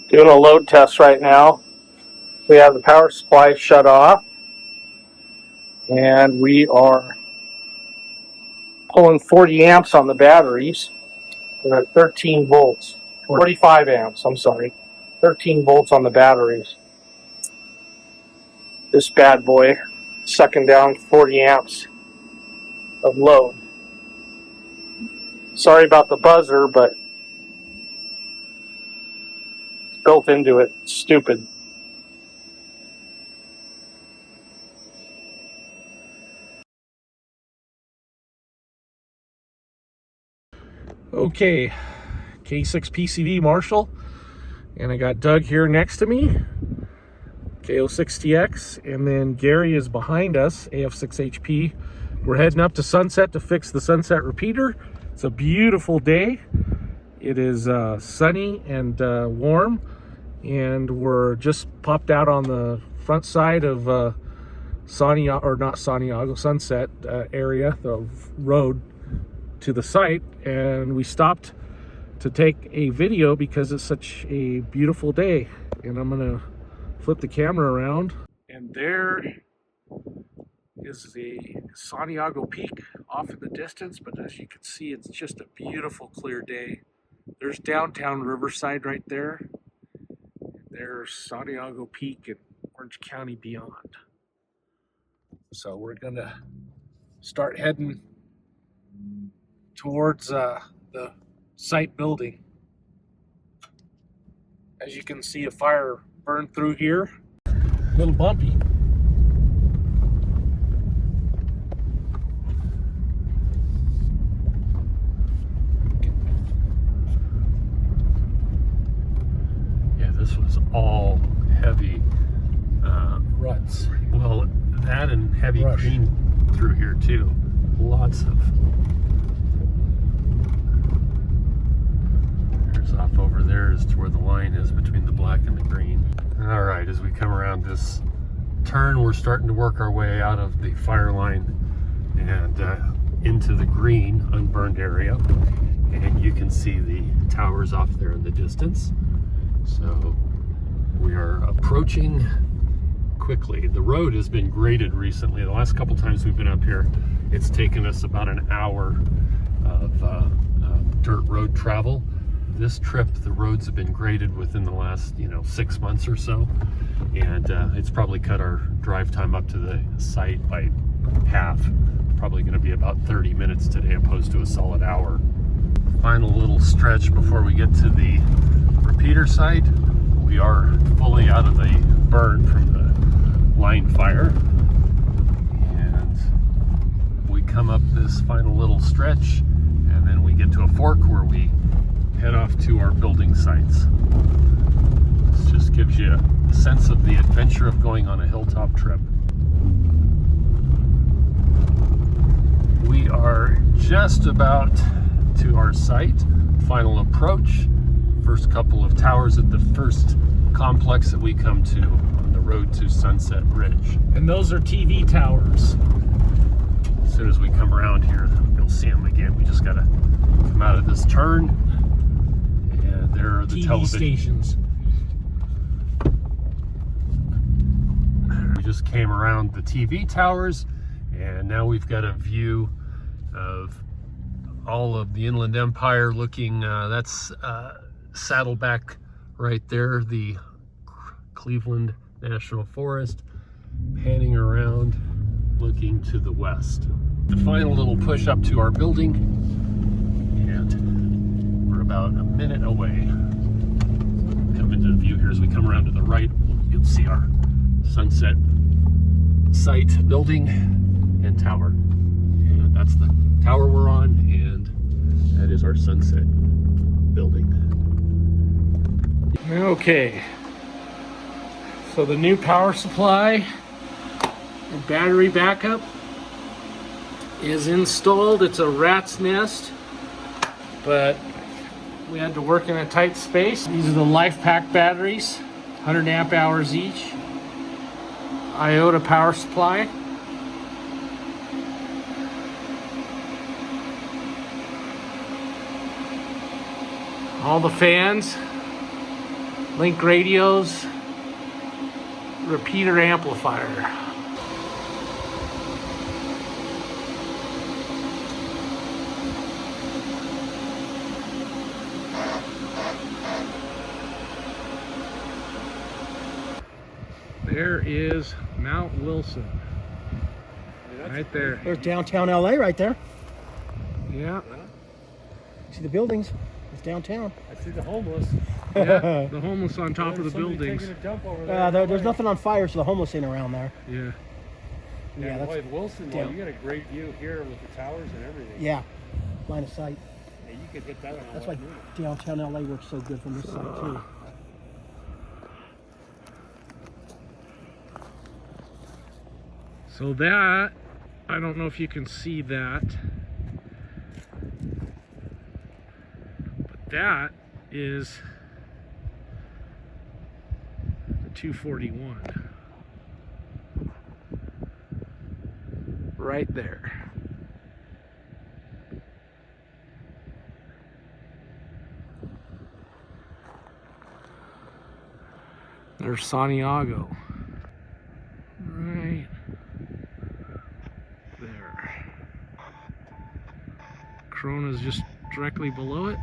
Doing a load test right now. We have the power supply shut off, and we are pulling 40 amps on the batteries. We're at 13 volts, 45 amps, I'm sorry, 13 volts on the batteries. This bad boy sucking down 40 amps of load. Sorry about the buzzer, but it's built into it. It's stupid. Okay, K6 PCV Marshall, and I got Doug here next to me, KO6TX, and then Gary is behind us, AF6HP. We're heading up to Sunset to fix the Sunset repeater. It's a beautiful day. It is sunny and warm, and we're just popped out on the front side of Sunset area, the road to the site, and we stopped to take a video because it's such a beautiful day. And I'm gonna flip the camera around, and there is the Santiago Peak off in the distance, but as you can see, it's just a beautiful clear day. There's downtown Riverside right there. There's Santiago Peak and Orange County beyond. So we're gonna start heading towards the site building. As you can see, a fire burned through here. A little bumpy. Yeah, this was all heavy Ruts. Well, that and heavy Brush. green through here too. Lots of. There's off over there as to where the line is between the black and the green. All right, as we come around this turn, we're starting to work our way out of the fire line and into the green unburned area. And you can see the towers off there in the distance. So we are approaching quickly. The road has been graded recently. The last couple times we've been up here, it's taken us about an hour of dirt road travel. This trip, the roads have been graded within the last 6 months or so, and it's probably cut our drive time up to the site by half. Probably going to be about 30 minutes today opposed to a solid hour. Final little stretch before we get to the repeater site. We are fully out of the burn from the line fire, and we come up this final little stretch, and then we get to a fork where we head off to our building sites. This just gives you a sense of the adventure of going on a hilltop trip. We are just about to our site, final approach. First couple of towers at the first complex that we come to on the road to Sunset Ridge. And those are TV towers. As soon as we come around here, you'll see them again. We just gotta come out of this turn, and there are the TV television stations. We just came around the TV towers, and now we've got a view of all of the Inland Empire looking, that's Saddleback right there, the Cleveland National Forest, panning around, looking to the west. The final little push up to our building, and we're about a minute away. Come into the view here as we come around to the right. You'll see our Sunset site building and tower. And that's the tower we're on, and that is our Sunset building. Okay, so the new power supply and battery backup is installed. It's a rat's nest, but we had to work in a tight space. These are the Life Pack batteries, 100 amp hours each. Iota power supply. All the fans Link radios, repeater amplifier. There is Mount Wilson. Right there. There's downtown LA right there. Yeah. See the buildings? It's downtown. I see the homeless. Yeah, the homeless on top of the Somebody buildings. taking a dump over there. There's nothing on fire, so the homeless ain't around there. Yeah. Yeah, that's Wilson. down. You got a great view here with the towers and everything. yeah, line of sight. Yeah, you could hit that on That's why downtown LA works so good from this side too. So that, I don't know if you can see that, but that is the 241. Right there. There's Santiago. Right there. Corona's just directly below it.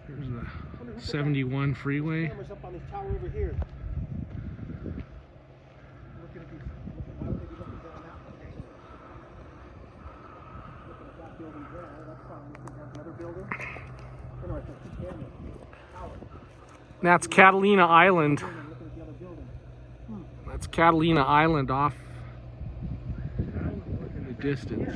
There's the 71 freeway. Cameras up on this tower over here. Why would they be looking down that location? Looking at that building there, that's fine. We can have the other building. Anyway, so two cameras. Tower. That's Catalina Island. Looking at the other building. That's Catalina Island off in the distance.